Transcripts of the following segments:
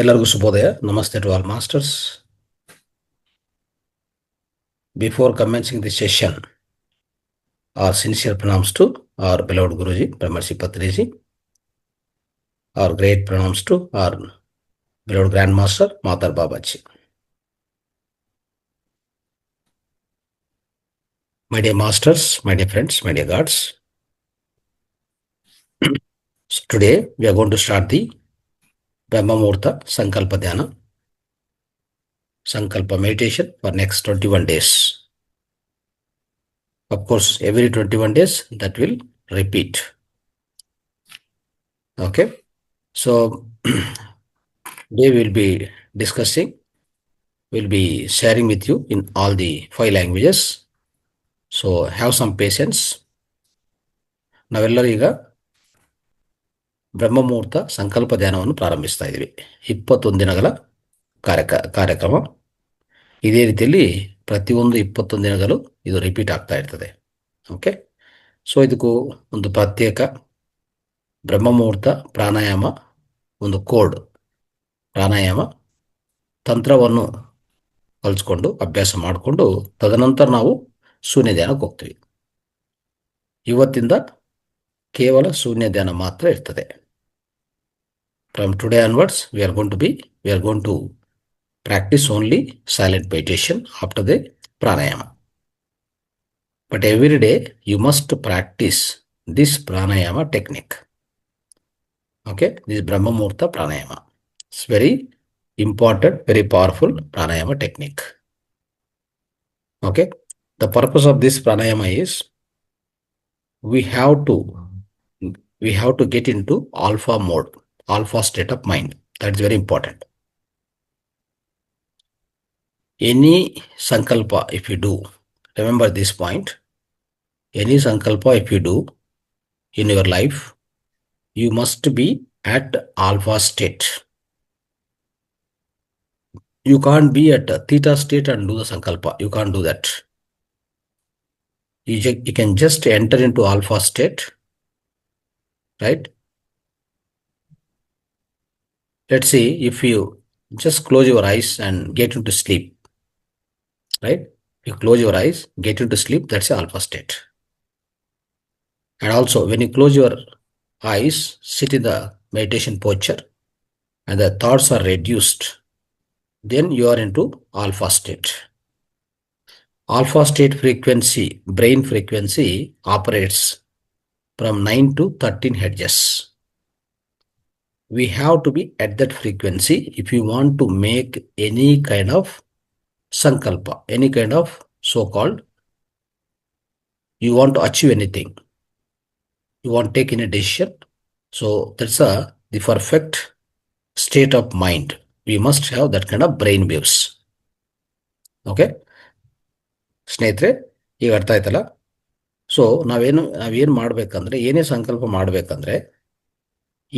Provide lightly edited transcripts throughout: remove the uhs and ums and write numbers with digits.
ಎಲ್ಲರಿಗೂ ಶುಭೋದಯ. ನಮಸ್ತೆ to all masters. Before commencing the session, our sincere pranams to our beloved Guruji, Brahmarshi Patriji. Our great pranams to our beloved Grandmaster, Matar Babaji. My dear masters, my dear friends, my dear gods. So today we are going to start the Brahma Muhurta Sankalpa Dhyana, Sankalpa meditation for next 21 days. Of course, every 21 days that will repeat. Okay. So today we'll be discussing, we'll be sharing with you in all the 5 languages. So have some patience. ನಾವೆಲ್ಲರೂ ಈಗ ಬ್ರಹ್ಮಮುಹೂರ್ತ ಸಂಕಲ್ಪ ಧ್ಯಾನವನ್ನು ಪ್ರಾರಂಭಿಸ್ತಾ ಇದ್ದೀವಿ. 21 ದಿನಗಳ ಕಾರ್ಯಕ್ರಮ. ಇದೇ ರೀತಿಯಲ್ಲಿ ಪ್ರತಿಯೊಂದು 21 ದಿನಗಳು ಇದು ರಿಪೀಟ್ ಆಗ್ತಾ ಇರ್ತದೆ. ಓಕೆ. ಸೊ ಇದಕ್ಕೂ ಒಂದು ಪ್ರತ್ಯೇಕ ಬ್ರಹ್ಮಮುಹೂರ್ತ ಪ್ರಾಣಾಯಾಮ, ಒಂದು ಕೋಡ್ ಪ್ರಾಣಾಯಾಮ ತಂತ್ರವನ್ನು ಕಲಿಸ್ಕೊಂಡು ಅಭ್ಯಾಸ ಮಾಡಿಕೊಂಡು ತದನಂತರ ನಾವು ಶೂನ್ಯ ಧ್ಯಾನಕ್ಕೆ ಹೋಗ್ತೀವಿ. ಇವತ್ತಿಂದ ಕೇವಲ ಶೂನ್ಯ ಧ್ಯಾನ ಮಾತ್ರ ಇರ್ತದೆ. From today onwards, we are going to practice only silent meditation after the pranayama. But every day you must practice this pranayama technique. Okay, this Brahma Muhurta pranayama. It's very important, very powerful pranayama technique. Okay, the purpose of this pranayama is we have to get into alpha mode, alpha state of mind. That's very important. Any sankalpa if you do, remember this point, any sankalpa if you do in your life, you must be at alpha state. You can't be at theta state and do the sankalpa. You can't do that. You can just enter into alpha state, right? Let's see, if you just close your eyes and get into sleep, right? You close your eyes, get into sleep, that's alpha state. And also when you close your eyes, sit in the meditation posture and the thoughts are reduced, then you are into alpha state. Alpha state frequency, brain frequency operates from 9 to 13 hertz. We have to be at that frequency if you want to make any kind of sankalpa, any kind of so-called, you want to achieve anything, you want to take any decision. So that's the perfect state of mind. We must have that kind of brain waves. Okay, ಸ್ನೇಹಿತರೆ, ಈಗ ಅರ್ಥ ಆಯ್ತಲ್ಲ? So ನಾವೇನು ಮಾಡ್ಬೇಕಂದ್ರೆ, ಏನೇ ಸಂಕಲ್ಪ ಮಾಡ್ಬೇಕಂದ್ರೆ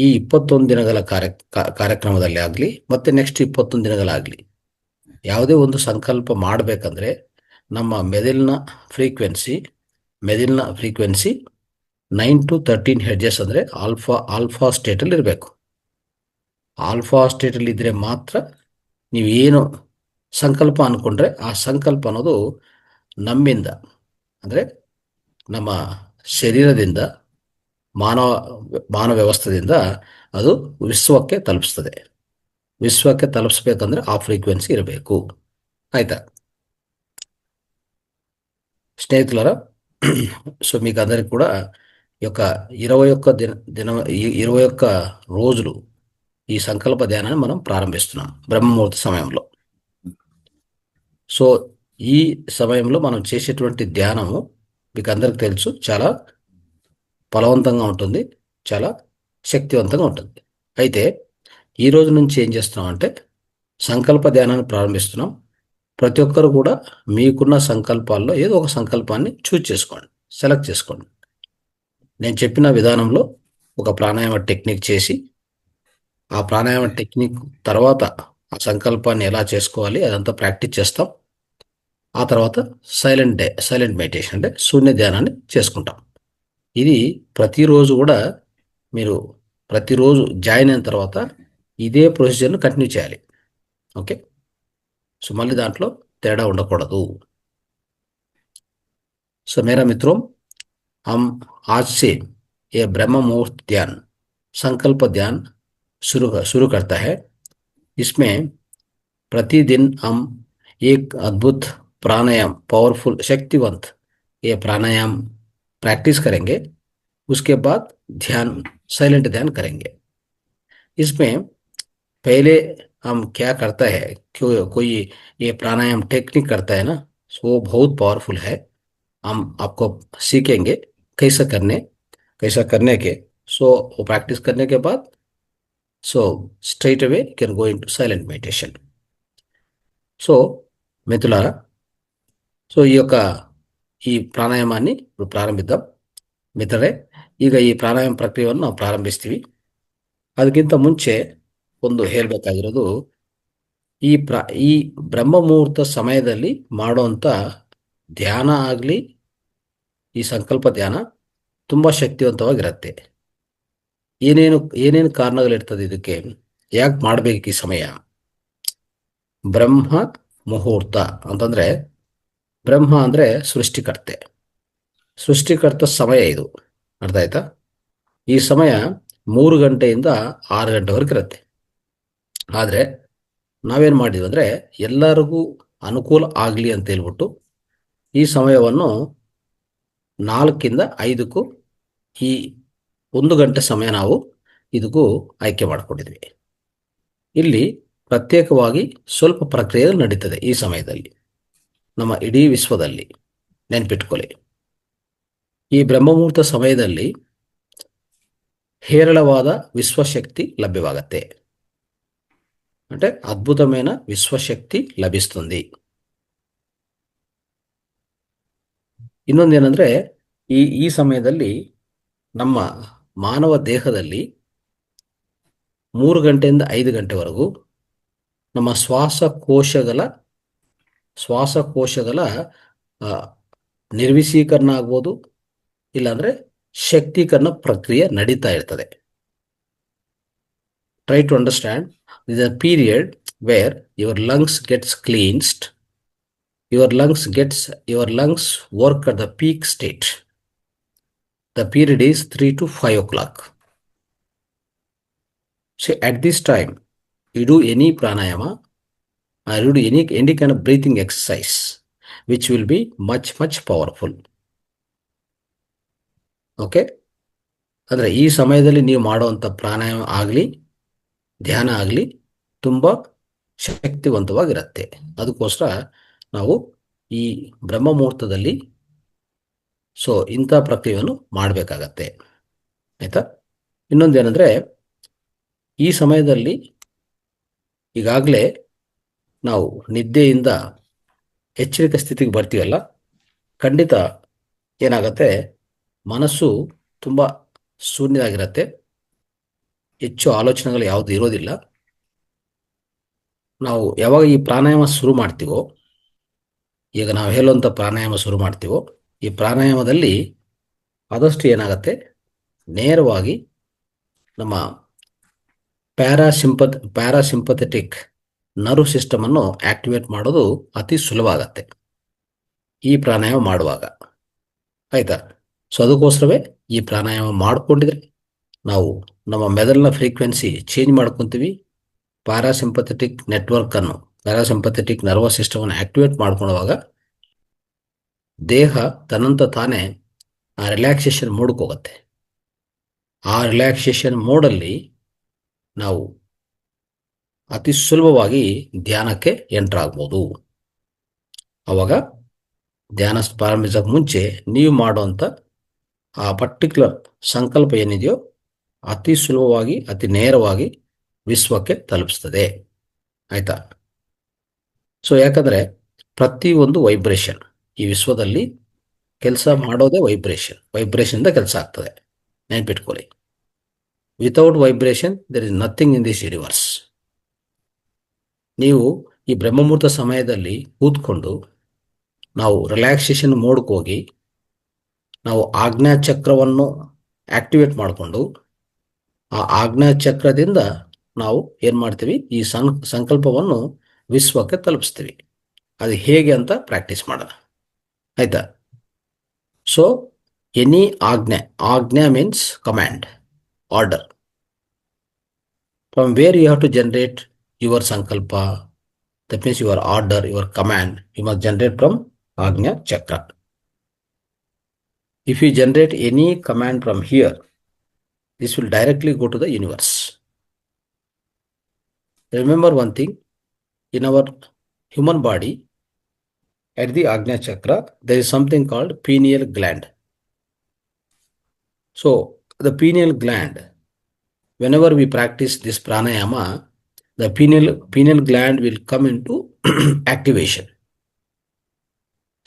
ಈ 21 ದಿನಗಳ ಕಾರ್ಯಕ್ರಮದಲ್ಲಿ ಆಗಲಿ ಮತ್ತೆ ನೆಕ್ಸ್ಟ್ 21 ದಿನಗಳಾಗಲಿ ಯಾವುದೇ ಒಂದು ಸಂಕಲ್ಪ ಮಾಡಬೇಕಂದ್ರೆ ನಮ್ಮ ಮೆದುಳಿನ ಫ್ರೀಕ್ವೆನ್ಸಿ 9 to 13 ಹೆಡ್ಜಸ್ ಅಂದರೆ ಆಲ್ಫಾ ಸ್ಟೇಟಲ್ಲಿ ಇರಬೇಕು. ಆಲ್ಫಾ ಸ್ಟೇಟಲ್ಲಿ ಇದ್ದರೆ ಮಾತ್ರ ನೀವೇನು ಸಂಕಲ್ಪ ಅಂದ್ಕೊಂಡ್ರೆ ಆ ಸಂಕಲ್ಪ ಅನ್ನೋದು ನಮ್ಮಿಂದ, ಅಂದರೆ ನಮ್ಮ ಶರೀರದಿಂದ, ಮಾನವ ವ್ಯವಸ್ಥೆಯಿಂದ ಅದು ವಿಶ್ವಕ್ಕೆ ತಲುಪಿಸ್ತದೆ. ವಿಶ್ವಕ್ಕೆ ತಲುಪಿಸ್ಬೇಕಂದ್ರೆ ಆ ಫ್ರೀಕ್ವೆನ್ಸಿ ಇರಬೇಕು. ಆಯ್ತಾ స్నేహితులారా? సో మీకు అందరికి కూడా ఈ యొక్క 21 రోజులు ఈ సంకల్ప ధ్యానాన్ని మనం ప్రారంభిస్తున్నాం బ్రహ్మముహూర్త సమయంలో. సో ఈ సమయంలో మనం చేసేటువంటి ధ్యానము మీకు అందరికి తెలుసు, చాలా ఫలవంతంగా ఉంటుంది, చాలా శక్తివంతంగా ఉంటుంది. అయితే ఈ రోజు నుంచి ఏం చేస్తున్నాం అంటే సంకల్ప ధ్యానాన్ని ప్రారంభిస్తున్నాం. ప్రతి ఒక్కరు కూడా మీకున్న సంకల్పాల్లో ఏదో ఒక సంకల్పాన్ని చేసుకోండి, సెలెక్ట్ చేసుకోండి. నేను చెప్పిన విధానంలో ఒక ప్రాణాయామ టెక్నిక్ చేసి ఆ ప్రాణాయామ టెక్నిక్ తర్వాత ఆ సంకల్పాన్ని ఎలా చేసుకోవాలి అదంతా ప్రాక్టీస్ చేస్తాం. ఆ తర్వాత సైలెంట్ మెడిటేషన్ అంటే శూన్య ధ్యానాన్ని చేసుకుంటాం. ఇది ప్రతిరోజు కూడా మీరు ప్రతిరోజు జాయిన్ అయిన తర్వాత ఇదే ప్రొసీజర్ను కంటిన్యూ చేయాలి. ఓకే. సో మళ్ళీ దాంట్లో తేడా ఉండకూడదు. సో मेरा मित्रों, हम आज से ये ब्रह्म मुहूर्त ध्यान, संकल्प ध्यान शुरू करता है. इसमें प्रतिदिन हम एक अद्भुत प्राणायाम, पावरफुल, शक्तिवंत ये प्राणायाम प्रैक्टिस करेंगे. उसके बाद ध्यान, साइलेंट ध्यान करेंगे. इसमें पहले हम क्या करता है, क्यों कोई ये प्राणायाम टेक्निक करता है ना, सो वो बहुत पावरफुल है. हम आपको सीखेंगे कैसा करने, कैसा करने के. सो वो प्रैक्टिस करने के बाद so straight away can go into silent meditation. So మిత్రులారా, సో ఈ ಪ್ರಾಣಾಯಾಮಾన్ని ఇప్పుడు ಪ್ರಾರಂಭಿದ್దాం. ಮಿತ್ರರೇ, ಈಗ ಈ ಪ್ರಾಣಾಯಾಮ ಪ್ರಕ್ರಿಯೆಯನ್ನು ನಾವು ಪ್ರಾರಂಭಿಸ್ತೀವಿ. ಅದಕ್ಕಿಂತ ಮುಂಚೆ ಒಂದು ಹೇಳಬೇಕಾಗಿರೋದು, ಈ ಬ್ರಹ್ಮ ಮುಹೂರ್ತ ಸಮಯದಲ್ಲಿ ಮಾಡುವಂಥ ಧ್ಯಾನ ಆಗಲಿ, ಈ ಸಂಕಲ್ಪ ಧ್ಯಾನ ತುಂಬ ಶಕ್ತಿವಂತವಾಗಿರುತ್ತೆ. ಏನೇನು ಕಾರಣಗಳಿರ್ತದೆ ಇದಕ್ಕೆ, ಯಾಕೆ ಮಾಡಬೇಕು ಈ ಸಮಯ? ಬ್ರಹ್ಮ ಮುಹೂರ್ತ ಅಂತಂದರೆ, ಬ್ರಹ್ಮ ಅಂದರೆ ಸೃಷ್ಟಿಕರ್ತ ಸಮಯ ಇದು. ಅರ್ಥ ಆಯ್ತಾ? ಈ ಸಮಯ 3 ಗಂಟೆಯಿಂದ 6 ಗಂಟೆವರೆಗೆ ಇರುತ್ತೆ. ಆದರೆ ನಾವೇನು ಮಾಡಿದ್ವಿ ಅಂದರೆ, ಎಲ್ಲರಿಗೂ ಅನುಕೂಲ ಆಗಲಿ ಅಂತ ಹೇಳ್ಬಿಟ್ಟು ಈ ಸಮಯವನ್ನು 4ರಿಂದ 5ಕ್ಕೂ ಈ 1 ಗಂಟೆ ಸಮಯ ನಾವು ಇದಕ್ಕೂ ಆಯ್ಕೆ ಮಾಡಿಕೊಂಡಿದ್ವಿ. ಇಲ್ಲಿ ಪ್ರತ್ಯೇಕವಾಗಿ ಸ್ವಲ್ಪ ಪ್ರಕ್ರಿಯೆಗಳು ನಡೀತದೆ ಈ ಸಮಯದಲ್ಲಿ, ನಮ್ಮ ಇಡೀ ವಿಶ್ವದಲ್ಲಿ. ನೆನ್ಪಿಟ್ಕೊಳ್ಳಿ, ಈ ಬ್ರಹ್ಮಮುಹೂರ್ತ ಸಮಯದಲ್ಲಿ ಹೇರಳವಾದ విశ్వశక్తి లభ్యవాగತ್ತೆ. అంటే అద్భుతమైన విశ్వశక్తి లభిస్తుంది. ಇನ್ನೊಂದೇನೆಂದರೆ, ಈ ಸಮಯದಲ್ಲಿ ನಮ್ಮ ಮಾನವ ದೇಹದಲ್ಲಿ 3 ಗಂಟೆಯಿಂದ 5 ಗಂಟೆವರೆಗೂ ನಮ್ಮ ಶ್ವಾಸಕೋಶಗಳ ನಿರ್ವಿಷೀಕರಣ ಆಗ್ಬೋದು, ಇಲ್ಲಾಂದರೆ ಶಕ್ತೀಕರಣ ಪ್ರಕ್ರಿಯೆ ನಡೀತಾ ಇರ್ತದೆ. Try to understand, this is a period where your lungs gets cleansed, your lungs work at the peak state. The period is 3 to 5 o'clock. So at this time, you do any pranayama or you do any kind of breathing exercise, which will be much powerful. Okay? ಅಂದರೆ ಈ ಸಮಯದಲ್ಲಿ ನೀವು ಮಾಡುವಂಥ ಪ್ರಾಣಾಯಾಮ ಆಗಲಿ, ಧ್ಯಾನ ಆಗಲಿ ತುಂಬ ಶಕ್ತಿವಂತವಾಗಿರುತ್ತೆ. ಅದಕ್ಕೋಸ್ಕರ ನಾವು ಈ ಬ್ರಹ್ಮ ಮುಹೂರ್ತದಲ್ಲಿ ಇಂಥ ಪ್ರಕ್ರಿಯೆಯನ್ನು ಮಾಡಬೇಕಾಗತ್ತೆ. ಆಯಿತಾ? ಇನ್ನೊಂದೇನೆಂದರೆ, ಈ ಸಮಯದಲ್ಲಿ ಈಗಾಗಲೇ ನಾವು ನಿದ್ದೆಯಿಂದ ಎಚ್ಚರಿಕೆ ಸ್ಥಿತಿಗೆ ಬರ್ತೀವಲ್ಲ, ಖಂಡಿತ ಏನಾಗುತ್ತೆ, ಮನಸ್ಸು ತುಂಬ ಶೂನ್ಯವಾಗಿರುತ್ತೆ, ಹೆಚ್ಚು ಆಲೋಚನೆಗಳು ಯಾವುದು ಇರೋದಿಲ್ಲ. ನಾವು ಯಾವಾಗ ಈ ಪ್ರಾಣಾಯಾಮ ಶುರು ಮಾಡ್ತೀವೋ, ಈಗ ನಾವು ಹೇಳುವಂಥ ಪ್ರಾಣಾಯಾಮ ಶುರು ಮಾಡ್ತೀವೋ, ಈ ಪ್ರಾಣಾಯಾಮದಲ್ಲಿ ಆದಷ್ಟು ಏನಾಗುತ್ತೆ, ನೇರವಾಗಿ ನಮ್ಮ ಪ್ಯಾರಾಸಿಂಪಥೆಟಿಕ್ ನರ್ವ್ ಸಿಸ್ಟಮನ್ನು ಆಕ್ಟಿವೇಟ್ ಮಾಡೋದು ಅತಿ ಸುಲಭ ಆಗತ್ತೆ ಈ ಪ್ರಾಣಾಯಾಮ ಮಾಡುವಾಗ. ಆಯಿತಾ? ಸೊ ಅದಕ್ಕೋಸ್ಕರವೇ ಈ ಪ್ರಾಣಾಯಾಮ ಮಾಡಿಕೊಂಡಿದ್ರೆ ನಾವು ನಮ್ಮ ಮೆದುಳಿನ ಫ್ರೀಕ್ವೆನ್ಸಿ ಚೇಂಜ್ ಮಾಡ್ಕೊತೀವಿ. ಪ್ಯಾರಾಸಿಂಪಥೆಟಿಕ್ ನರ್ವಸ್ ಸಿಸ್ಟಮನ್ನು ಆಕ್ಟಿವೇಟ್ ಮಾಡ್ಕೊಳ್ಳುವಾಗ ದೇಹ ತನ್ನಂತ ತಾನೇ ಆ ರಿಲ್ಯಾಕ್ಸೇಷನ್ ಮೋಡ್ಗೆ ಹೋಗುತ್ತೆ. ಆ ರಿಲ್ಯಾಕ್ಸೇಷನ್ ಮೋಡಲ್ಲಿ ನಾವು ಅತಿ ಸುಲಭವಾಗಿ ಧ್ಯಾನಕ್ಕೆ ಎಂಟರ್ ಆಗ್ಬೋದು. ಆವಾಗ ಧ್ಯಾನ ಪ್ರಾರಂಭಿಸೋಕೆ ಮುಂಚೆ ನೀವು ಮಾಡುವಂಥ ಆ ಪರ್ಟಿಕ್ಯುಲರ್ ಸಂಕಲ್ಪ ಏನಿದೆಯೋ ಅತಿ ಸುಲಭವಾಗಿ, ಅತಿ ನೇರವಾಗಿ ವಿಶ್ವಕ್ಕೆ ತಲುಪಿಸ್ತದೆ. ಆಯಿತಾ? ಸೊ ಯಾಕಂದರೆ ಪ್ರತಿಯೊಂದು ವೈಬ್ರೇಷನ್ ಈ ವಿಶ್ವದಲ್ಲಿ ಕೆಲಸ ಮಾಡೋದೇ ವೈಬ್ರೇಷನ್ದ ಕೆಲಸ ಆಗ್ತದೆ. ನೆನಪಿಟ್ಕೊಳ್ಳಿ, without vibration there is nothing in this universe. ನೀವು ಈ ಬ್ರಹ್ಮಮುಹೂರ್ತ ಸಮಯದಲ್ಲಿ ಕೂತ್ಕೊಂಡು ನಾವು ರಿಲ್ಯಾಕ್ಸೇಷನ್ ಮೋಡ್ಗೆ ಹೋಗಿ ನಾವು ಆಜ್ಞಾಚಕ್ರವನ್ನು ಆಕ್ಟಿವೇಟ್ ಮಾಡಿಕೊಂಡು ಆ ಆಜ್ಞಾಚಕ್ರದಿಂದ ನಾವು ಏನು ಮಾಡ್ತೀವಿ, ಈ ಸಂಕಲ್ಪವನ್ನು ವಿಶ್ವಕ್ಕೆ ತಲುಪಿಸ್ತೀವಿ. ಅದು ಹೇಗೆ ಅಂತ ಪ್ರಾಕ್ಟೀಸ್ ಮಾಡೋಣ, ಆಯ್ತಾ? ಸೊ ಎನಿ ಆಜ್ಞೆ means command, order. From where you have to generate your sankalpa, that means your order, your command, you must generate from Agnya Chakra. If you generate any command from here, this will directly go to the universe. Remember one thing, in our human body, at the Agnya Chakra, there is something called pineal gland. So, the pineal gland, whenever we practice this pranayama, the pineal gland will come into activation.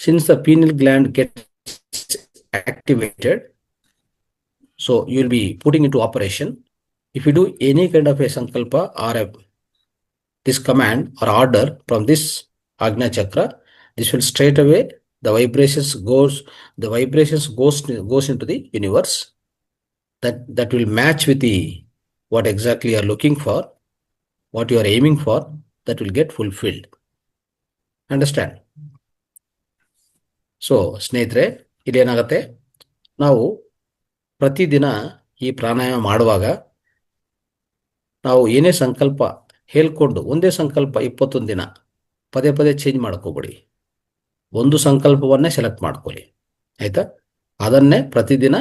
Since the pineal gland gets activated, so you will be putting into operation. If you do any kind of a sankalpa or this command or order from this Agnya Chakra, this will straight away the vibrations goes into the universe. That will match with the what exactly you are looking for, what you are aiming for, that will get fulfilled. Understand? So ಸ್ನೇಹಿತರೆ, ಇದೇನಾಗುತ್ತೆ, ನಾವು ಪ್ರತಿದಿನ ಈ ಪ್ರಾಣಾಯಾಮ ಮಾಡುವಾಗ ನಾವು ಏನೇ ಸಂಕಲ್ಪ ಹೇಳ್ಕೊಂಡು, ಒಂದೇ ಸಂಕಲ್ಪ 21 ದಿನ ಪದೇ ಪದೇ ಚೇಂಜ್ ಮಾಡ್ಕೋಬೇಡಿ. ಒಂದು ಸಂಕಲ್ಪವನ್ನೇ ಸೆಲೆಕ್ಟ್ ಮಾಡ್ಕೊಳ್ಳಿ, ಆಯ್ತಾ? ಅದನ್ನೇ ಪ್ರತಿದಿನ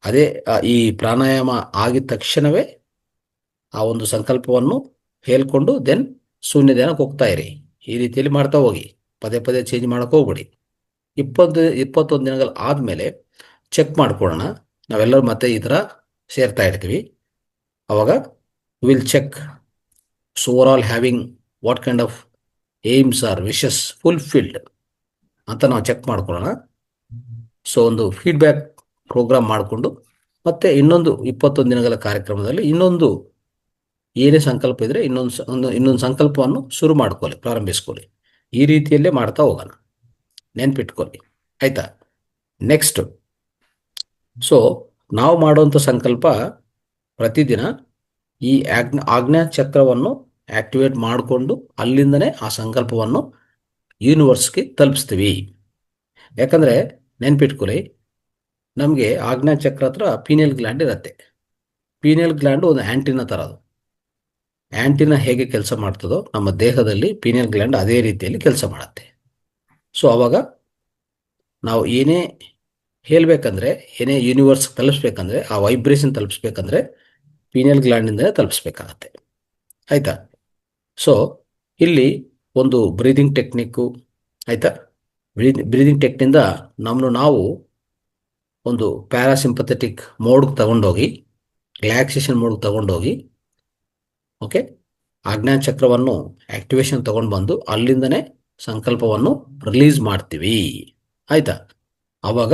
ಅದೇ ಈ ಪ್ರಾಣಾಯಾಮ ಆಗಿದ ತಕ್ಷಣವೇ ಆ ಒಂದು ಸಂಕಲ್ಪವನ್ನು ಹೇಳ್ಕೊಂಡು ದೆನ್ ಶೂನ್ಯ ಧ್ಯಾನಕ್ಕೆ ಹೋಗ್ತಾ ಇರಿ. ಈ ರೀತಿಯಲ್ಲಿ ಮಾಡ್ತಾ ಹೋಗಿ, ಪದೇ ಪದೇ ಚೇಂಜ್ ಮಾಡೋಕೆ ಹೋಗ್ಬೇಡಿ. 21 ದಿನಗಳು ಆದಮೇಲೆ ಚೆಕ್ ಮಾಡ್ಕೊಳ್ಳೋಣ. ನಾವೆಲ್ಲರೂ ಮತ್ತೆ ಈ ಥರ ಸೇರ್ತಾ ಇರ್ತೀವಿ. ಅವಾಗ will check so overall having what kind of aims or wishes fulfilled ಅಂತ ನಾವು ಚೆಕ್ ಮಾಡ್ಕೊಳ್ಳೋಣ. ಸೊ ಒಂದು ಫೀಡ್ಬ್ಯಾಕ್ ಪ್ರೋಗ್ರಾಮ್ ಮಾಡಿಕೊಂಡು ಮತ್ತೆ ಇನ್ನೊಂದು 21 ದಿನಗಳ ಕಾರ್ಯಕ್ರಮದಲ್ಲಿ ಇನ್ನೊಂದು ಏನೇ ಸಂಕಲ್ಪ ಇದ್ರೆ ಇನ್ನೊಂದು ಸಂಕಲ್ಪವನ್ನು ಶುರು ಮಾಡ್ಕೊಳ್ಳಿ, ಪ್ರಾರಂಭಿಸ್ಕೊಳ್ಳಿ. ಈ ರೀತಿಯಲ್ಲೇ ಮಾಡ್ತಾ ಹೋಗೋಣ, ನೆನ್ಪಿಟ್ಕೊಳ್ಳಿ, ಆಯ್ತಾ? ನೆಕ್ಸ್ಟ್, ಸೊ ನಾವು ಮಾಡುವಂಥ ಸಂಕಲ್ಪ ಪ್ರತಿದಿನ ಈ ಆಜ್ಞಾ ಚಕ್ರವನ್ನು ಆಕ್ಟಿವೇಟ್ ಮಾಡಿಕೊಂಡು ಅಲ್ಲಿಂದನೇ ಆ ಸಂಕಲ್ಪವನ್ನು ಯೂನಿವರ್ಸ್ಗೆ ತಲುಪಿಸ್ತೀವಿ. ಯಾಕಂದರೆ ನೆನ್ಪಿಟ್ಕೊಳ್ಳಿ, ನಮಗೆ ಆಜ್ಞಾ ಚಕ್ರ ಹತ್ರ ಪೀನಿಯಲ್ ಗ್ಲ್ಯಾಂಡ್ ಇರುತ್ತೆ. ಪೀನಿಯಲ್ ಗ್ಲ್ಯಾಂಡು ಒಂದು ಆ್ಯಂಟಿನ ಥರ. ಅದು ಆ್ಯಂಟಿನ ಹೇಗೆ ಕೆಲಸ ಮಾಡ್ತದೋ ನಮ್ಮ ದೇಹದಲ್ಲಿ ಪೀನಿಯಲ್ ಗ್ಲ್ಯಾಂಡ್ ಅದೇ ರೀತಿಯಲ್ಲಿ ಕೆಲಸ ಮಾಡುತ್ತೆ. ಸೊ ಅವಾಗ ನಾವು ಏನೇ ಹೇಳಬೇಕಂದ್ರೆ, ಏನೇ ಯೂನಿವರ್ಸ್ ತಲುಪಿಸ್ಬೇಕಂದ್ರೆ, ಆ ವೈಬ್ರೇಷನ್ ತಲುಪಿಸ್ಬೇಕಂದ್ರೆ ಪೀನಿಯಲ್ ಗ್ಲ್ಯಾಂಡಿಂದಲೇ ತಲುಪಿಸ್ಬೇಕಾಗತ್ತೆ, ಆಯಿತಾ? ಸೊ ಇಲ್ಲಿ ಒಂದು ಬ್ರೀದಿಂಗ್ ಟೆಕ್ನಿಕ್ಕು, ಆಯಿತಾ? ಬ್ರೀದಿಂಗ್ ಟೆಕ್ನಿಂದ ನಮ್ಮನ್ನು ನಾವು ಒಂದು ಪ್ಯಾರಾಸಿಂಪಥೆಟಿಕ್ ಮೋಡ್ಗೆ ತಗೊಂಡೋಗಿ, ರಿಲ್ಯಾಕ್ಸೇಷನ್ ಮೋಡ್ಗೆ ತಗೊಂಡೋಗಿ, ಓಕೆ, ಆಜ್ಞಾ ಚಕ್ರವನ್ನು ಆಕ್ಟಿವೇಶನ್ ತಗೊಂಡು ಬಂದು ಅಲ್ಲಿಂದನೇ ಸಂಕಲ್ಪವನ್ನು ರಿಲೀಸ್ ಮಾಡ್ತೀವಿ, ಆಯಿತಾ? ಆವಾಗ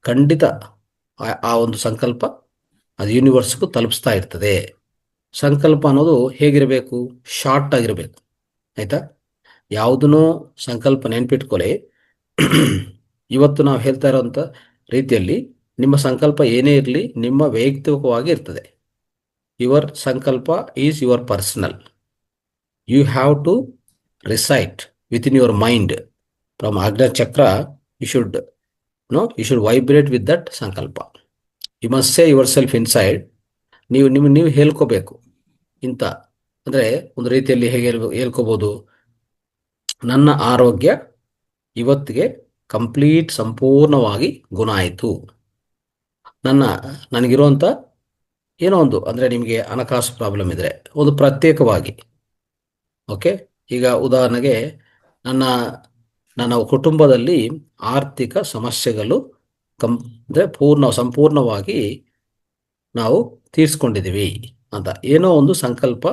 ಖಂಡಿತ ಆ ಒಂದು ಸಂಕಲ್ಪ ಅದು ಯೂನಿವರ್ಸ್ಗೂ ತಲುಪಿಸ್ತಾ ಇರ್ತದೆ. ಸಂಕಲ್ಪ ಅನ್ನೋದು ಹೇಗಿರಬೇಕು? ಶಾರ್ಟ್ ಆಗಿರಬೇಕು, ಆಯಿತಾ? ಯಾವುದನ್ನೂ ಸಂಕಲ್ಪ ನೆನ್ಪಿಟ್ಕೊಳ್ಳಿ. ಇವತ್ತು ನಾವು ಹೇಳ್ತಾ ಇರೋಂಥ ರೀತಿಯಲ್ಲಿ ನಿಮ್ಮ ಸಂಕಲ್ಪ ಏನೇ ಇರಲಿ ನಿಮ್ಮ ವೈಯಕ್ತಿಕವಾಗಿ ಇರ್ತದೆ. ಯುವರ್ ಸಂಕಲ್ಪ is your personal. You have to recite within your mind from Ajna chakra. You should vibrate with that ಸಂಕಲ್ಪ. You must say yourself inside. ನೀವು ಹೇಳ್ಕೋಬೇಕು ಇಂಥ, ಅಂದರೆ ಒಂದು ರೀತಿಯಲ್ಲಿ ಹೇಗೆ ಹೇಳ್ಕೋಬೋದು, ನನ್ನ ಆರೋಗ್ಯ ಇವತ್ತಿಗೆ ಕಂಪ್ಲೀಟ್ ಸಂಪೂರ್ಣವಾಗಿ ಗುಣ ಆಯಿತು. ನನಗಿರುವಂಥ ಏನೋ ಒಂದು, ಅಂದರೆ ನಿಮಗೆ ಹಣಕಾಸು ಪ್ರಾಬ್ಲಮ್ ಇದ್ದರೆ ಒಂದು ಪ್ರತ್ಯೇಕವಾಗಿ, ಓಕೆ, ಈಗ ಉದಾಹರಣೆಗೆ ನನ್ನ ಕುಟುಂಬದಲ್ಲಿ ಆರ್ಥಿಕ ಸಮಸ್ಯೆಗಳು ಅಂದರೆ ಸಂಪೂರ್ಣವಾಗಿ ನಾವು ತೀರಿಸ್ಕೊಂಡಿದ್ದೀವಿ ಅಂತ ಏನೋ ಒಂದು ಸಂಕಲ್ಪ,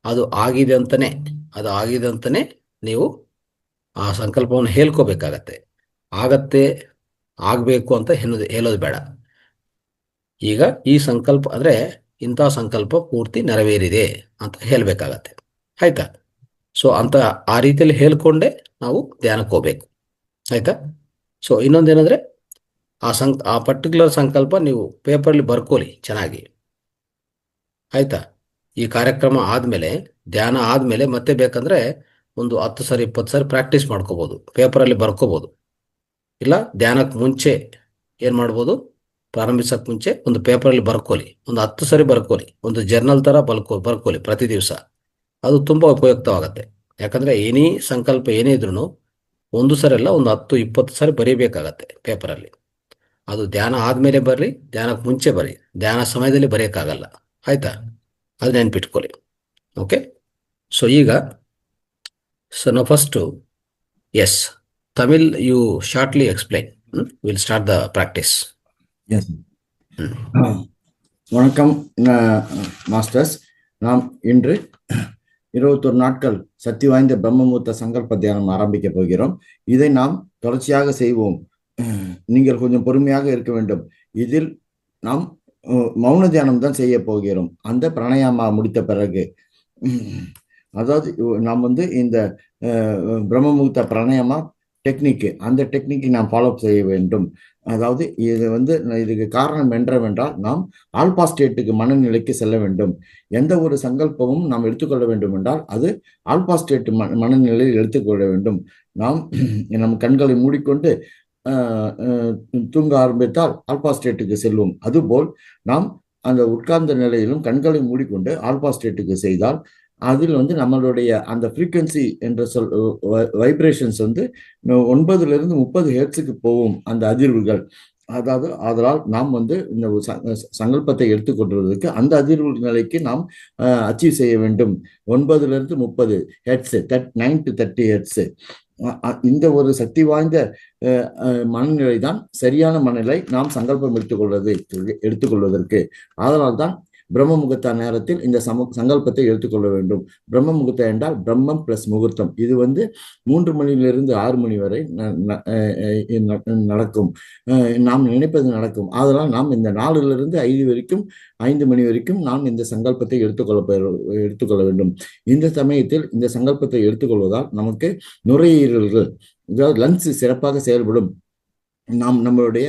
ಅದು ಆಗಿದೆ ಅಂತಲೇ ನೀವು ಆ ಸಂಕಲ್ಪವನ್ನು ಹೇಳ್ಕೋಬೇಕಾಗತ್ತೆ. ಆಗಬೇಕು ಅಂತ ಹೇಳೋದು ಬೇಡ. ಈಗ ಈ ಸಂಕಲ್ಪ ಅಂದರೆ ಇಂಥ ಸಂಕಲ್ಪ ಪೂರ್ತಿ ನೆರವೇರಿದೆ ಅಂತ ಹೇಳಬೇಕಾಗತ್ತೆ, ಆಯಿತಾ? ಸೊ ಆ ರೀತಿಯಲ್ಲಿ ಹೇಳ್ಕೊಂಡೇ ನಾವು ಧ್ಯಾನಕ್ಕೆ ಹೋಗ್ಬೇಕು, ಆಯಿತಾ? ಸೊ ಇನ್ನೊಂದೇನೆಂದರೆ ಆ ಪರ್ಟಿಕ್ಯುಲರ್ ಸಂಕಲ್ಪ ನೀವು ಪೇಪರಲ್ಲಿ ಬರ್ಕೊಳ್ಳಿ ಚೆನ್ನಾಗಿ, ಆಯಿತಾ? ಈ ಕಾರ್ಯಕ್ರಮ ಆದಮೇಲೆ, ಧ್ಯಾನ ಆದಮೇಲೆ ಮತ್ತೆ ಬೇಕಂದ್ರೆ ಒಂದು 10 ಸಾರಿ 20 ಸಾರಿ ಪ್ರಾಕ್ಟೀಸ್ ಮಾಡ್ಕೋಬೋದು, ಪೇಪರಲ್ಲಿ ಬರ್ಕೋಬೋದು. ಇಲ್ಲ ಧ್ಯಾನಕ್ಕೆ ಮುಂಚೆ ಏನು ಮಾಡ್ಬೋದು, ಪ್ರಾರಂಭಿಸೋಕೆ ಮುಂಚೆ ಒಂದು ಪೇಪರಲ್ಲಿ ಬರ್ಕೊಳ್ಳಿ, ಒಂದು 10 ಸಾರಿ ಬರ್ಕೊಳ್ಳಿ, ಒಂದು ಜರ್ನಲ್ ಥರ ಬರ್ಕೊಳ್ಳಿ ಪ್ರತಿ ದಿವಸ. ಅದು ತುಂಬ ಉಪಯುಕ್ತವಾಗುತ್ತೆ. ಯಾಕಂದರೆ ಏನೇ ಸಂಕಲ್ಪ ಏನೇ ಇದ್ರೂ ಒಂದು ಸಾರಿ ಅಲ್ಲ, ಒಂದು 10-20 ಸಾರಿ ಬರೀಬೇಕಾಗತ್ತೆ ಪೇಪರಲ್ಲಿ. ಅದು ಧ್ಯಾನ ಆದಮೇಲೆ ಬರ್ರಿ, ಧ್ಯಾನಕ್ಕೆ ಮುಂಚೆ ಬರ್ರಿ, ಧ್ಯಾನ ಸಮಯದಲ್ಲಿ ಬರೆಯೋಕ್ಕಾಗಲ್ಲ. ಆಯಿತಾ? ಅದು ನೆನ್ಪಿಟ್ಕೊಳ್ಳಿ. ಓಕೆ. ಸೊ ಈಗ ನಾವು first yes Tamil you shortly explain. Will start the practice. Yes வணக்கம் மாஸ்டர்ஸ். நாம் இன்று 21 நாட்கள் சக்தி வாய்ந்த பிரம்மமுகூர்த்த சங்கல்ப தியானம் ஆரம்பிக்க போகிறோம். இதை நாம் தொடர்ச்சியாக செய்வோம். நீங்கள் கொஞ்சம் பொறுமையாக இருக்க வேண்டும். இதில் நாம் மௌன தியானம் தான் செய்ய போகிறோம். அந்த பிராணாயாமா முடித்த பிறகு, அதாவது நாம் இந்த பிரம்மமுகூர்த்த பிராணாயாமா டெக்னிக்கு, அந்த டெக்னிக்கை நாம் ஃபாலோ செய்ய வேண்டும். அதாவது இது இதுக்கு காரணம் என்னவென்றால், நாம் ஆல்பா ஸ்டேட்டுக்கு மனநிலைக்கு செல்ல வேண்டும். எந்த ஒரு சங்கல்பமும் நாம் எடுத்துக்கொள்ள வேண்டும் என்றால் அது ஆல்பா ஸ்டேட் மனநிலையில் எடுத்துக்கொள்ள வேண்டும். நாம் நம் கண்களை மூடிக்கொண்டு தூங்க ஆரம்பித்தால் ஆல்பா ஸ்டேட்டுக்கு செல்வோம். அதுபோல் நாம் அந்த உட்கார்ந்த நிலையிலும் கண்களை மூடிக்கொண்டு ஆல்பா ஸ்டேட்டுக்கு செய்தால் அதில் நம்மளுடைய அந்த ஃப்ரீக்வன்சி என்ற வைப்ரேஷன்ஸ் 9 to 30 ஹெர்ட்ஸுக்கு போகும் அந்த அதிர்வுகள். அதனால் நாம் இந்த சங்கல்பத்தை எடுத்துக்கொள்வதற்கு அந்த அதிர்வு நிலைக்கு நாம் அச்சீவ் செய்ய வேண்டும். 9 to 30 ஹெர்ட்ஸ், 9 to 30 ஹெர்ட்ஸ். இந்த ஒரு சக்தி வாய்ந்த மனநிலை தான் சரியான மனநிலை நாம் சங்கல்பம் எடுத்துக்கொள்வதற்கு. அதனால் தான் பிரம்ம முகூர்த்த நேரத்தில் இந்த சங்கல்பத்தை எடுத்துக்கொள்ள வேண்டும். பிரம்ம முகூர்த்தம் என்றால் பிரம்மம் பிளஸ் முகூர்த்தம். இது 3 மணியிலிருந்து 6 மணி வரை நடக்கும். நாம் நினைப்பது நடக்கும். அதனால் நாம் இந்த 4 to 5 வரைக்கும், 5 மணி வரைக்கும் நாம் இந்த சங்கல்பத்தை எடுத்துக்கொள்ள வேண்டும். இந்த சமயத்தில் இந்த சங்கல்பத்தை எடுத்துக்கொள்வதால் நமக்கு நுரையீரல்கள், அதாவது லங்ஸ் சிறப்பாக செயல்படும். நாம் நம்மளுடைய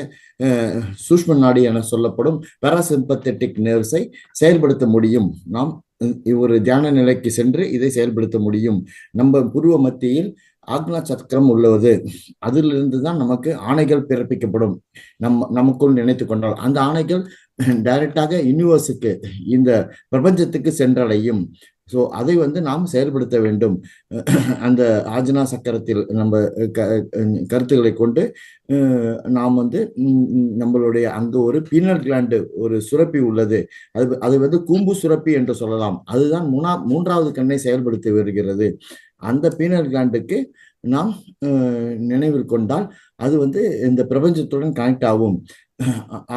சூஷ்ம நாடி என சொல்லப்படும் பாராசிம்பத்தட்டிக் நர்வ்ஸை செயல்படுத்த முடியும். நாம் ஒரு தியான நிலைக்கு சென்று இதை செயல்படுத்த முடியும். நம்ம புருவ மத்தியில் ஆக்னா சக்கரம் உள்ளது. அதிலிருந்து தான் நமக்கு ஆணைகள் பிறப்பிக்கப்படும். நமக்குள் நினைத்து கொண்டால் அந்த ஆணைகள் டைரக்டாக யூனிவர்ஸுக்கு, இந்த பிரபஞ்சத்துக்கு சென்றடையும். ஸோ அதை நாம் செயல்படுத்த வேண்டும். அந்த ஆஜ்னா சக்கரத்தில் நம்ம கருத்துக்களை கொண்டு நாம் நம்மளுடைய அங்கு ஒரு பீனல் கிளாண்டு, ஒரு சுரப்பி உள்ளது. அது கூம்பு சுரப்பி என்று சொல்லலாம். அதுதான் 3வது கண்ணை செயல்படுத்தி வருகிறது. அந்த பீனல் கிளாண்டுக்கு நாம் நினைவில் கொண்டால் அது இந்த பிரபஞ்சத்துடன் கனெக்ட் ஆகும்.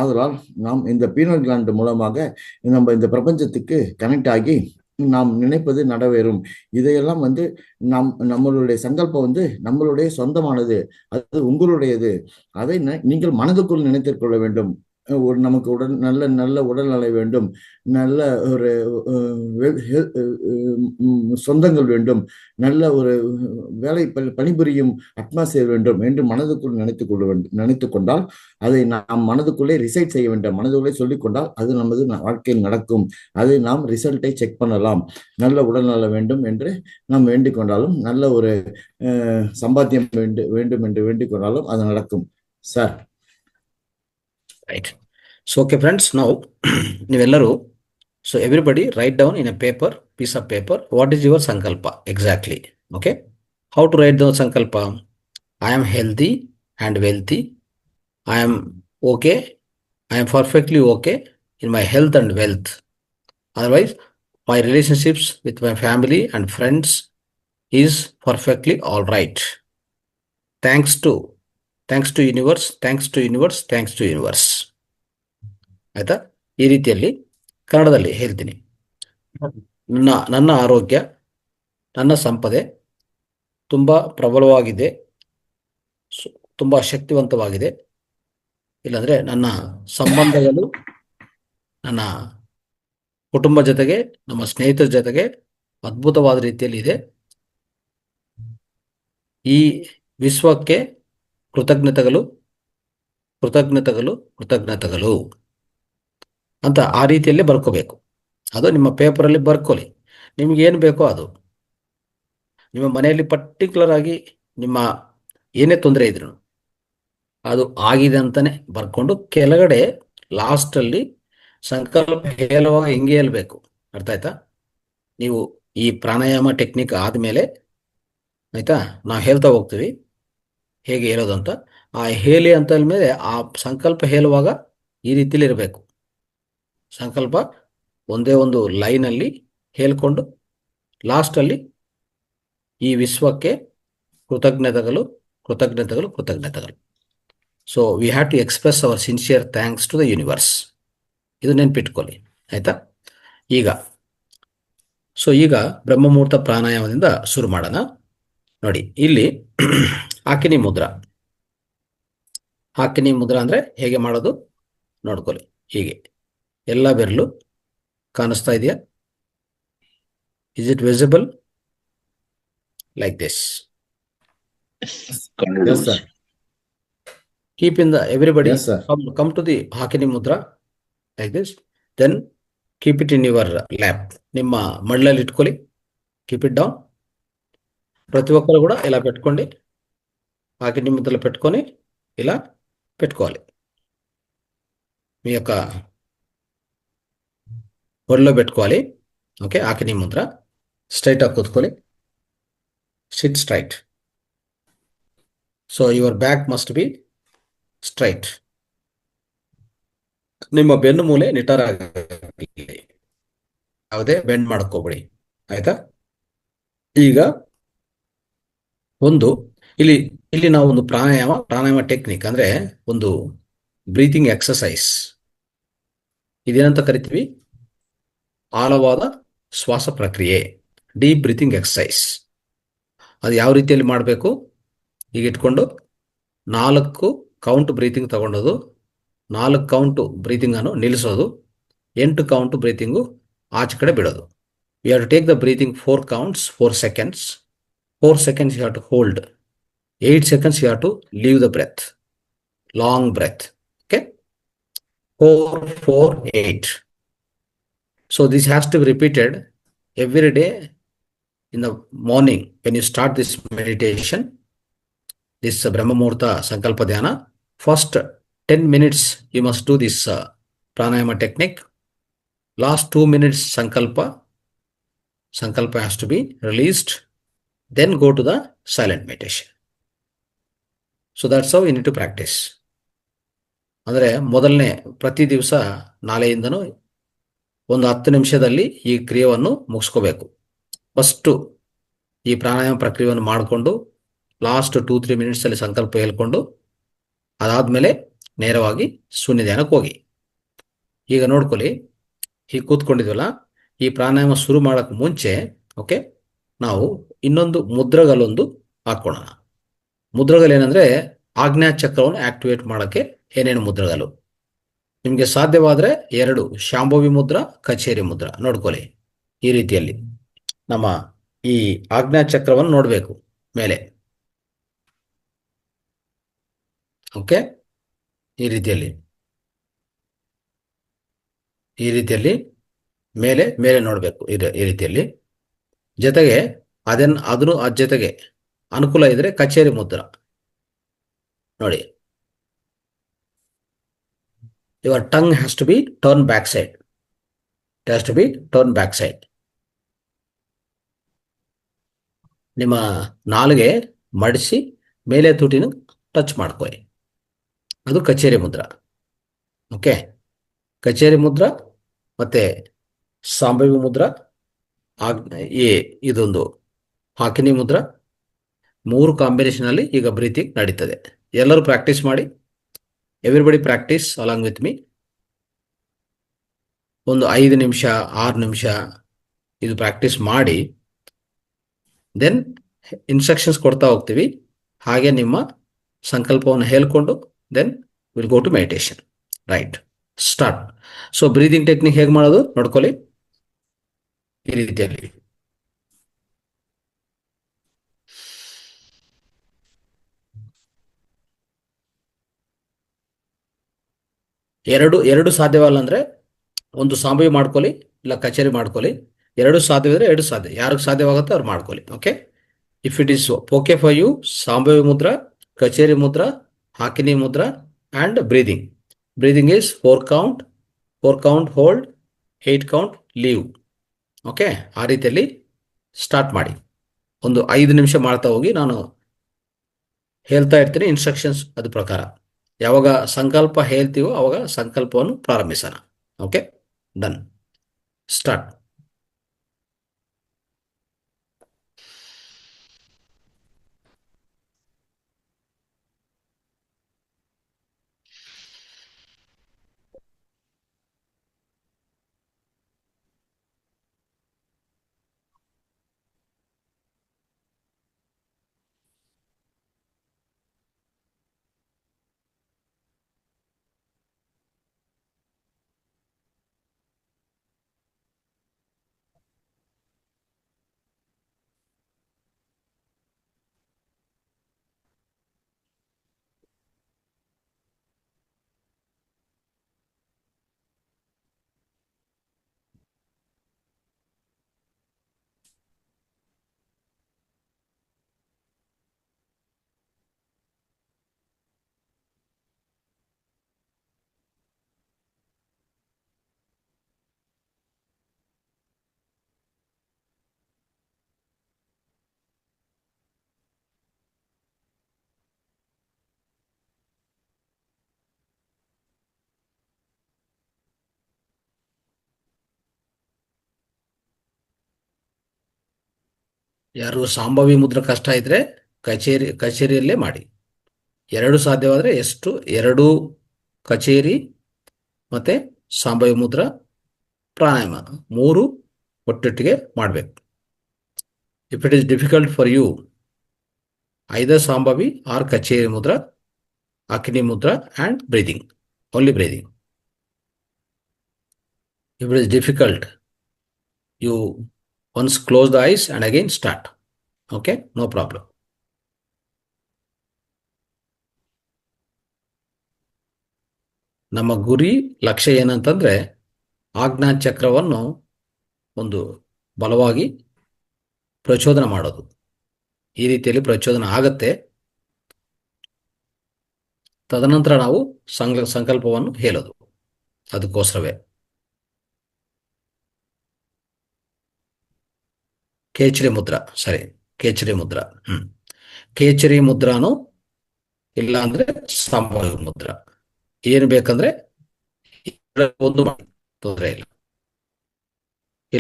ஆதலால் நாம் இந்த பீனல் கிளாண்டு மூலமாக நம்ம இந்த பிரபஞ்சத்துக்கு கனெக்ட் ஆகி நாம் நினைப்பது நடவேறும். இதையெல்லாம் நம்மளுடைய சங்கல்பம் நம்மளுடைய சொந்தமானது, அது உங்களுடையது. அதை நீங்கள் மனதுக்குள் நினைத்துக் கொள்ள வேண்டும். நமக்கு நல்ல உடல்நலை வேண்டும், நல்ல ஒரு சொந்தங்கள் வேண்டும், நல்ல ஒரு வேலை பணிபுரியும் அட்மாஸ்பியர் வேண்டும் என்று மனதுக்குள் நினைத்து கொண்டால் அதை நாம் மனதுக்குள்ளே ரிசைட் செய்ய வேண்டும். மனதுக்குள்ளே சொல்லிக்கொண்டால் அது நமது வாழ்க்கையில் நடக்கும். அதை நாம் ரிசல்ட்டை செக் பண்ணலாம். நல்ல உடல்நல வேண்டும் என்று நாம் வேண்டிக் கொண்டாலும், நல்ல ஒரு சம்பாத்தியம் வேண்டும் என்று வேண்டிக் கொண்டாலும் அது நடக்கும். Sir, Right. So, okay, friends, now, so everybody write down in a piece of paper, what is your sankalpa exactly. Okay. How to write the sankalpa? I am healthy and wealthy. I am okay. I am perfectly okay in my health and wealth. Otherwise, my relationships with my family and friends is perfectly all right. Thanks to universe, thanks to universe, thanks to universe. ಆಯ್ತಾ? ಈ ರೀತಿಯಲ್ಲಿ ಕನ್ನಡದಲ್ಲಿ ಹೇಳ್ತೀನಿ. ನನ್ನ ಆರೋಗ್ಯ, ನನ್ನ ಸಂಪದೆ ತುಂಬ ಪ್ರಬಲವಾಗಿದೆ, ತುಂಬ ಶಕ್ತಿವಂತವಾಗಿದೆ. ಇಲ್ಲಾಂದರೆ ನನ್ನ ಸಂಬಂಧಗಳು ನನ್ನ ಕುಟುಂಬ ಜೊತೆಗೆ, ನಮ್ಮ ಸ್ನೇಹಿತರ ಜೊತೆಗೆ ಅದ್ಭುತವಾದ ರೀತಿಯಲ್ಲಿ ಇದೆ. ಈ ವಿಶ್ವಕ್ಕೆ ಕೃತಜ್ಞತೆಗಳು ಕೃತಜ್ಞತೆಗಳು ಕೃತಜ್ಞತೆಗಳು ಅಂತ ಆ ರೀತಿಯಲ್ಲೇ ಬರ್ಕೋಬೇಕು. ಅದು ನಿಮ್ಮ ಪೇಪರಲ್ಲಿ ಬರ್ಕೊಳ್ಳಿ. ನಿಮ್ಗೆ ಏನು ಬೇಕೋ ಅದು. ನಿಮ್ಮ ಮನೆಯಲ್ಲಿ ಪರ್ಟಿಕ್ಯುಲರ್ ಆಗಿ ನಿಮ್ಮ ಏನೇ ತೊಂದರೆ ಇದ್ರು ಅದು ಆಗಿದೆ ಅಂತಾನೆ ಬರ್ಕೊಂಡು ಕೆಳಗಡೆ ಲಾಸ್ಟಲ್ಲಿ ಸಂಕಲ್ಪ ಹೇಳುವಾಗ ಹಿಂಗೆ ಹೇಳ್ಬೇಕು. ಅರ್ಥ ಆಯ್ತಾ? ನೀವು ಈ ಪ್ರಾಣಾಯಾಮ ಟೆಕ್ನಿಕ್ ಆದಮೇಲೆ ಆಯ್ತಾ, ನಾವು ಹೇಳ್ತಾ ಹೋಗ್ತೀವಿ ಹೇಗೆ ಹೇಳೋದು ಅಂತ. ಆ ಹೇಳಿ ಅಂತ ಮೇಲೆ ಆ ಸಂಕಲ್ಪ ಹೇಳುವಾಗ ಈ ರೀತಿಲಿ ಇರಬೇಕು. ಸಂಕಲ್ಪ ಒಂದೇ ಒಂದು ಲೈನಲ್ಲಿ ಹೇಳ್ಕೊಂಡು ಲಾಸ್ಟಲ್ಲಿ ಈ ವಿಶ್ವಕ್ಕೆ ಕೃತಜ್ಞತೆಗಳು ಕೃತಜ್ಞತೆಗಳು ಕೃತಜ್ಞತೆಗಳು. So we have to express our sincere thanks to the universe. ಇದು ನೆನ್ಪಿಟ್ಕೊಳ್ಳಿ, ಆಯ್ತಾ? ಈಗ ಬ್ರಹ್ಮಮುಹೂರ್ತ ಪ್ರಾಣಾಯಾಮದಿಂದ ಶುರು ಮಾಡೋಣ. ನೋಡಿ, ಇಲ್ಲಿ ಹಾಕಿನಿ ಮುದ್ರಾ. ಹಾಕಿನಿ ಮುದ್ರಾ ಅಂದರೆ ಹೇಗೆ ಮಾಡೋದು ನೋಡ್ಕೊಳ್ಳಿ. ಹೀಗೆ ಎಲ್ಲ ಬೆರಳು ಕಾಣಿಸ್ತಾ ಇದೆಯಾ? Is it visible like this? Yes, sir. Keep in the everybody Yes, sir. come to the Hakini Mudra like this. Then keep it in your lap. ನಿಮ್ಮ ಮಡ್ಲಲ್ಲಿ ಇಟ್ಕೊಳ್ಳಿ. Keep it down. ಪ್ರತಿ ಒಕ್ಕರು ಕೂಡ ఇలా పెట్టుకోండి. ಹಾಕಿನಿ ಮುದ್ರలో పెట్టుకొని ఇలా పెట్టుకోవాలి. మీ యొక్క ఒళ్ళో పెట్టుకోవాలి. ఓకే, ಹಾಕಿನಿ ಮುದ್ರ. ಸ್ಟ್ರೈಟ್ ಆಗಿ ಕೂತ್ಕೊಳ್ಳಿ. Sit straight. So your back must be straight. ನಿಮ್ಮ ಬೆನ್ನು ಮೂಲೆ ನಿಟಾರಾಗಲಿ. ಯಾವುದೇ ಬೆಂಡ್ ಮಾಡ್ಕೋಬೇಡಿ, ಆಯ್ತಾ? ಈಗ ಇಲ್ಲಿ ಇಲ್ಲಿ ನಾವು ಒಂದು ಪ್ರಾಣಾಯಾಮ ಟೆಕ್ನಿಕ್ ಅಂದ್ರೆ ಒಂದು ಬ್ರೀತಿಂಗ್ ಎಕ್ಸಸೈಸ್. ಇದೇನಂತ ಕರಿತೀವಿ? ಆಳವಾದ ಶ್ವಾಸ ಪ್ರಕ್ರಿಯೆ, ಡೀಪ್ ಬ್ರೀತಿಂಗ್ ಎಕ್ಸಸೈಸ್. ಅದು ಯಾವ ರೀತಿಯಲ್ಲಿ ಮಾಡಬೇಕು? ಈಗ ಇಟ್ಕೊಂಡು 4 ಕೌಂಟ್ ಬ್ರೀತಿಂಗ್ ತಗೊಂಡೋದು, 4 ಕೌಂಟು ಬ್ರೀತಿಂಗ್ ಅನ್ನು ನಿಲ್ಲಿಸೋದು, 8 ಕೌಂಟು ಬ್ರೀತಿಂಗು ಆಚೆ ಕಡೆ ಬಿಡೋದು. You have to take the breathing 4 counts, 4 seconds. 4 seconds you have to hold. 8 seconds you have to leave the breath. Long breath. Okay? 4, 4, 8. So this has to be repeated every day in the morning when you start this meditation, this Brahma Muhurta Sankalpa Dhyana. First 10 minutes you must do this pranayama technique. Last 2 minutes sankalpa has to be released. Then go to the silent meditation. So that's how you need to practice. ಅಂದರೆ ಮೊದಲನೇ ಪ್ರತಿ ದಿವಸ ನಾಳೆಯಿಂದನೂ ಒಂದು 10 ನಿಮಿಷದಲ್ಲಿ ಈ ಕ್ರಿಯೆಯನ್ನು ಮುಗಿಸ್ಕೋಬೇಕು. First ಈ ಪ್ರಾಣಾಯಾಮ ಪ್ರಕ್ರಿಯೆಯನ್ನು ಮಾಡಿಕೊಂಡು ಲಾಸ್ಟ್ 2-3 ಮಿನಿಟ್ಸಲ್ಲಿ ಸಂಕಲ್ಪ ಹೇಳ್ಕೊಂಡು ಅದಾದಮೇಲೆ ನೇರವಾಗಿ ಶೂನ್ಯ ಧ್ಯಾನಕ್ಕೆ ಹೋಗಿ. ಈಗ ನೋಡ್ಕೊಳ್ಳಿ, ಹೀಗೆ ಕೂತ್ಕೊಂಡಿದ್ವಲ್ಲ, ಈ ಪ್ರಾಣಾಯಾಮ ಶುರು ಮಾಡೋಕ್ಕೆ ಮುಂಚೆ ಓಕೆ ನಾವು ಇನ್ನೊಂದು ಮುದ್ರಗಳೊಂದು ಹಾಕ್ಕೊಳ್ಳೋಣ. ಮುದ್ರಗಳೇನೆಂದರೆ ಆಜ್ಞಾ ಚಕ್ರವನ್ನು ಆಕ್ಟಿವೇಟ್ ಮಾಡೋಕ್ಕೆ ಏನೇನು ಮುದ್ರಗಳು ನಿಮಗೆ ಸಾಧ್ಯವಾದರೆ 2 ಶಾಂಭವಿ ಮುದ್ರ, ಕಚೇರಿ ಮುದ್ರ ನೋಡ್ಕೊಳ್ಳಿ. ಈ ರೀತಿಯಲ್ಲಿ ನಮ್ಮ ಈ ಆಜ್ಞಾ ಚಕ್ರವನ್ನು ನೋಡಬೇಕು ಮೇಲೆ. ಓಕೆ, ಈ ರೀತಿಯಲ್ಲಿ ಮೇಲೆ ಮೇಲೆ ನೋಡಬೇಕು. ಈ ರೀತಿಯಲ್ಲಿ ಜೊತೆಗೆ ಅದನ್ನು ಜೊತೆಗೆ ಅನುಕೂಲ ಇದ್ರೆ ಕಚೇರಿ ಮುದ್ರ ನೋಡಿ. Your tongue has to be turn back side. It has to be turn back side. ನಿಮ್ಮ ನಾಲಿಗೆ ಮಡಿಸಿ ಮೇಲೆ ತುಟಿನ ಟಚ್ ಮಾಡ್ಕೊಳ್ಳಿ. ಅದು ಕಚೇರಿ ಮುದ್ರ. ಓಕೆ, ಕಚೇರಿ ಮುದ್ರ ಮತ್ತೆ ಸಾಂಬವಿ ಮುದ್ರ, ಇದೊಂದು ಹಾಕಿನಿ ಮುದ್ರ, 3 ಕಾಂಬಿನೇಷನ್ ಅಲ್ಲಿ ಈಗ ಬ್ರೀತಿಂಗ್ ನಡೀತದೆ. ಎಲ್ಲರೂ ಪ್ರಾಕ್ಟೀಸ್ ಮಾಡಿ. Everybody practice along with me. ಒಂದು 5 ನಿಮಿಷ 6 ನಿಮಿಷ ಇದು ಪ್ರಾಕ್ಟೀಸ್ ಮಾಡಿ. ದೆನ್ ಇನ್ಸ್ಟ್ರಕ್ಷನ್ಸ್ ಕೊಡ್ತಾ ಹೋಗ್ತೀವಿ. ಹಾಗೆ ನಿಮ್ಮ ಸಂಕಲ್ಪವನ್ನು ಹೇಳ್ಕೊಂಡು then will go to meditation. Right, start. So breathing technique ಹೇಗೆ ಮಾಡೋದು ನೋಡ್ಕೊಳ್ಳಿ. ಈ ರೀತಿಯಲ್ಲಿ ಎರಡು ಸಾಧ್ಯವಲ್ಲ ಅಂದ್ರೆ ಒಂದು ಸಾಂಬವಿ ಮಾಡ್ಕೊಳ್ಳಿ, ಇಲ್ಲ ಕಚೇರಿ ಮಾಡ್ಕೊಳ್ಳಿ. ಎರಡು ಸಾಧ್ಯವಿದ್ರೆ ಎರಡು ಸಾಧ್ಯ, ಯಾರಿಗೆ ಸಾಧ್ಯವಾಗುತ್ತೋ ಅವ್ರು ಮಾಡ್ಕೊಳ್ಳಿ. Okay, if it is okay for you, Shambhavi mudra, Khechari mudra, Hakini mudra and breathing. Breathing is 4 count, 4 count hold, 8 count leave. Okay, ಆ ರೀತಿಯಲ್ಲಿ ಸ್ಟಾರ್ಟ್ ಮಾಡಿ. ಒಂದು 5 ನಿಮಿಷ ಮಾಡ್ತಾ ಹೋಗಿ. ನಾನು ಹೇಳ್ತಾ ಇರ್ತೀನಿ ಇನ್ಸ್ಟ್ರಕ್ಷನ್ಸ್ ಅದ್ರ ಪ್ರಕಾರ. ಯಾವಾಗ ಸಂಕಲ್ಪ ಹೇಳ್ತೀವೋ ಅವಾಗ ಸಂಕಲ್ಪವನ್ನು ಪ್ರಾರಂಭಿಸೋಣ. Okay, done, start. ಯಾರು ಸಂಭಾವಿ ಮುದ್ರ ಕಷ್ಟ ಇದ್ರೆ ಕಚೇರಿಯಲ್ಲೇ ಮಾಡಿ. ಎರಡು ಸಾಧ್ಯವಾದರೆ ಎಷ್ಟು, ಎರಡು ಕಚೇರಿ ಮತ್ತೆ ಸಂಭಾವಿ ಮುದ್ರ ಪ್ರಾಣಾಯಾಮ ಮೂರು ಒಟ್ಟೊಟ್ಟಿಗೆ ಮಾಡಬೇಕು. If it is difficult for you, either Shambhavi or Khechari mudra, Agni mudra and breathing, only breathing. If it is difficult, you once close the eyes and again start. Okay, no problem. ನಮ್ಮ ಗುರಿ ಲಕ್ಷ್ಯ ಏನಂತಂದ್ರೆ ಆಜ್ಞಾ ಚಕ್ರವನ್ನು ಒಂದು ಬಲವಾಗಿ ಪ್ರಚೋದನೆ ಮಾಡೋದು. ಈ ರೀತಿಯಲ್ಲಿ ಪ್ರಚೋದನೆ ಆಗತ್ತೆ. ತದನಂತರ ನಾವು ಸಂಕಲ್ಪವನ್ನು ಹೇಳೋದು. ಅದಕ್ಕೋಸ್ಕರವೇ ಕೇಚರಿ ಮುದ್ರಾ, ಸರಿ, ಕೇಚರಿ ಮುದ್ರಾ. ಕೇಚರಿ ಮುದ್ರಾನು ಇಲ್ಲ ಅಂದ್ರೆ ಸಂಭಾವಿ ಮುದ್ರಾ, ಏನು ಬೇಕಂದ್ರೆ ಒಂದು ಮಾಡಿ, ತೊಂದರೆ ಇಲ್ಲ.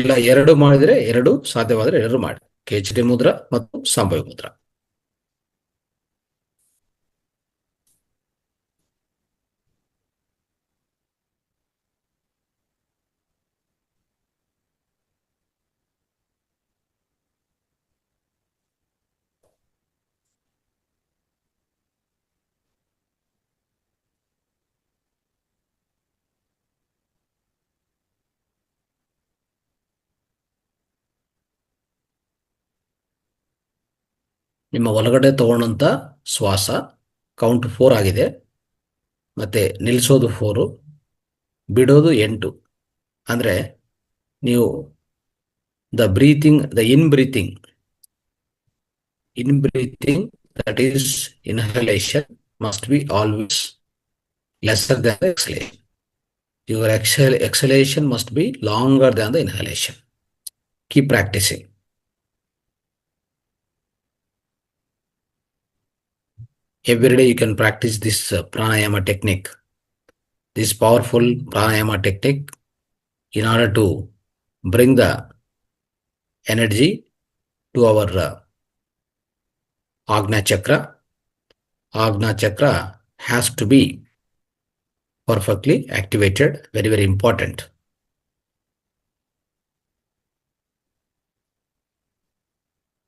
ಇಲ್ಲ ಎರಡು ಮಾಡಿದ್ರೆ ಎರಡು, ಸಾಧ್ಯವಾದ್ರೆ ಎರಡು ಮಾಡಿ, ಕೇಚರಿ ಮುದ್ರಾ ಮತ್ತು ಸಂಭಾವಿ ಮುದ್ರಾ. ನಿಮ್ಮ ಒಳಗಡೆ ತಗೊಂಡಂತ ಶ್ವಾಸ ಕೌಂಟ್ 4 ಆಗಿದೆ. ಮತ್ತೆ ನಿಲ್ಲಿಸೋದು 4, ಬಿಡೋದು 8. ಅಂದ್ರೆ ನೀವು the in breathing that is inhalation must be always lesser than the exhalation. Your exhalation must be longer than the inhalation. Keep practicing. Every day you can practice this pranayama technique, this powerful pranayama technique, in order to bring the energy to our Agna Chakra. Agna Chakra has to be perfectly activated, very, very important.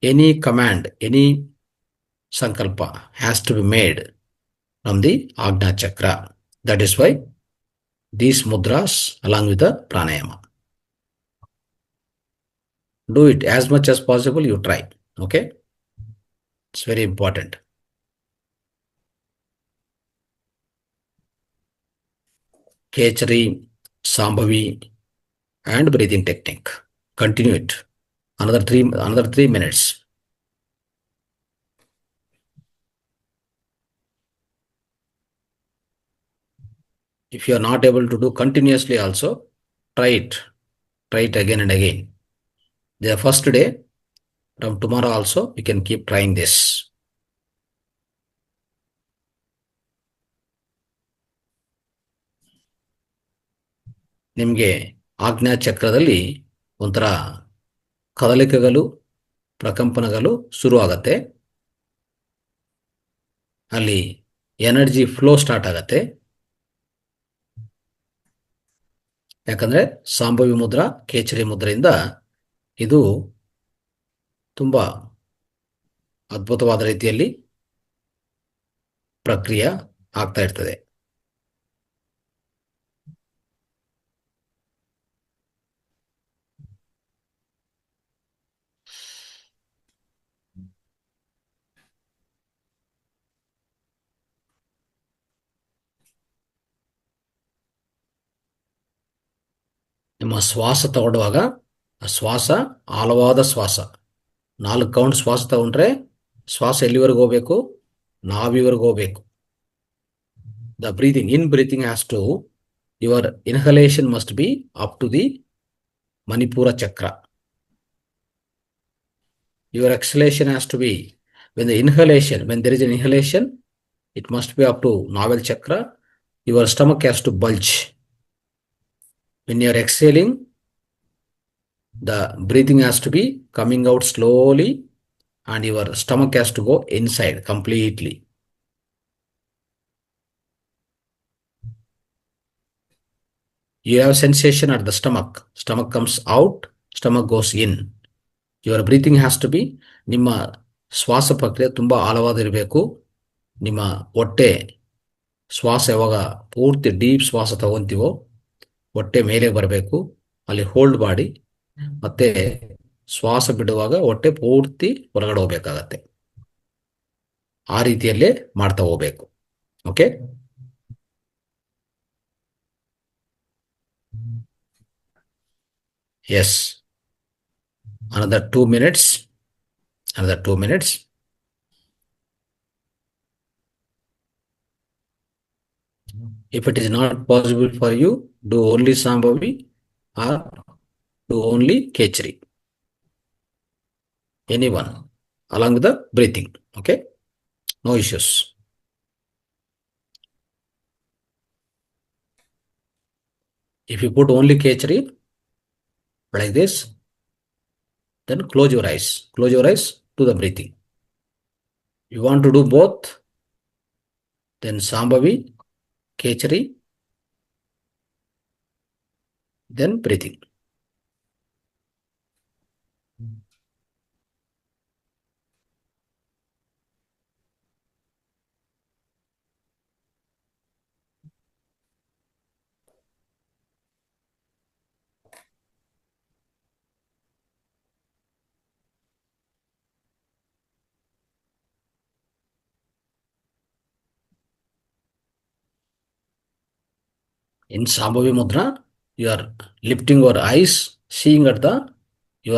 Any command, any sankalpa has to be made from the Agna Chakra. That is why these mudras along with the pranayama. Do it as much as possible, you try. Okay, it's very important. Kechari, Sambhavi and breathing technique. Continue it. Another 3 minutes. If you are not able to do continuously also, try it. Try it again and again. The first day, from tomorrow also, you can keep trying this. ನಿಮಗೆ ಆಜ್ಞಾ ಚಕ್ರದಲ್ಲಿ ಒಂಥರ ಕದಲಿಕೆಗಳು, ಪ್ರಕಂಪನಗಳು ಶುರು ಆಗತ್ತೆ. ಅಲ್ಲಿ energy flow start ಆಗತ್ತೆ. ಯಾಕಂದ್ರೆ ಸಾಂಭವಿ ಮುದ್ರಾ, ಕೇಚರಿ ಮುದ್ರೆಯಿಂದ ಇದು ತುಂಬಾ ಅದ್ಭುತವಾದ ರೀತಿಯಲ್ಲಿ ಪ್ರಕ್ರಿಯೆ ಆಗ್ತಾ ಇರ್ತದೆ. ನಿಮ್ಮ ಶ್ವಾಸ ತಗೊಳ್ಳುವಾಗ ಆ ಶ್ವಾಸ ಆಳವಾದ ಶ್ವಾಸ, 4 ಕೌಂಟ್ ಶ್ವಾಸ ತಗೊಂಡ್ರೆ ಶ್ವಾಸ ಎಲ್ಲಿವರೆಗೂ ಹೋಗ್ಬೇಕು? ನಾಭಿವರೆಗೂ ಹೋಗ್ಬೇಕು. The breathing has to, your inhalation must be up to the Manipura chakra. Your exhalation has to be, when there is an inhalation, it must be up to navel chakra. Your stomach has to bulge. When you are exhaling, the breathing has to be coming out slowly and your stomach has to go inside completely. You have sensation at the stomach. Stomach comes out, stomach goes in. Your breathing has to be, ನಿಮ್ಮ ಶ್ವಾಸ ಪ್ರಕ್ರಿಯೆ ತುಂಬಾ ಆಳವಾದಿರಬೇಕು. ನಿಮ್ಮ ಹೊಟ್ಟೆ ಶ್ವಾಸ ಯಾವಾಗ ಪೂರ್ತಿ deep ಶ್ವಾಸ ತಗೊಂತೀವೋ ಹೊಟ್ಟೆ ಮೇಲೆ ಬರಬೇಕು, ಅಲ್ಲಿ ಹೋಲ್ಡ್ ಮಾಡಿ ಮತ್ತೆ ಶ್ವಾಸ ಬಿಡುವಾಗ ಹೊಟ್ಟೆ ಪೂರ್ತಿ ಹೊರಗಡೆ ಹೋಗ್ಬೇಕಾಗತ್ತೆ. ಆ ರೀತಿಯಲ್ಲೇ ಮಾಡ್ತಾ ಹೋಗ್ಬೇಕು. Okay, yes, another 2 minutes. If it is not possible for you, do only Sambhavi or do only Kechari. Anyone along with the breathing. Okay, no issues. If you put only Kechari like this, then close your eyes to the breathing. You want to do both, then Sambhavi, Kechari, then breathing. In Sambhavi Mudra, you are lifting your eyes, seeing at the, you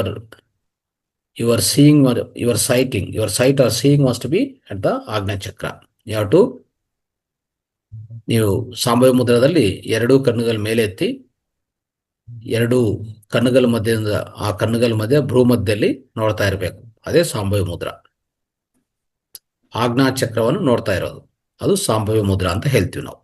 are seeing or you are sighting. Your sight or seeing must be at the Agnya Chakra. You have to, ನೀವು ಸಾಂಭವಿ ಮುದ್ರದಲ್ಲಿ 2 ಕಣ್ಣುಗಳ ಮೇಲೆ ಎತ್ತಿ 2 ಕಣ್ಣುಗಳ ಮಧ್ಯದಿಂದ ಆ ಕಣ್ಣುಗಳ ಮಧ್ಯೆ ಭ್ರೂ ಮಧ್ಯದಲ್ಲಿ ನೋಡ್ತಾ ಇರಬೇಕು. ಅದೇ ಸಾಂಭವಿ ಮುದ್ರಾ. ಆಜ್ಞಾ ಚಕ್ರವನ್ನು ನೋಡ್ತಾ ಇರೋದು, ಅದು ಸಾಂಭವಿ ಮುದ್ರಾ ಅಂತ ಹೇಳ್ತೀವಿ ನಾವು.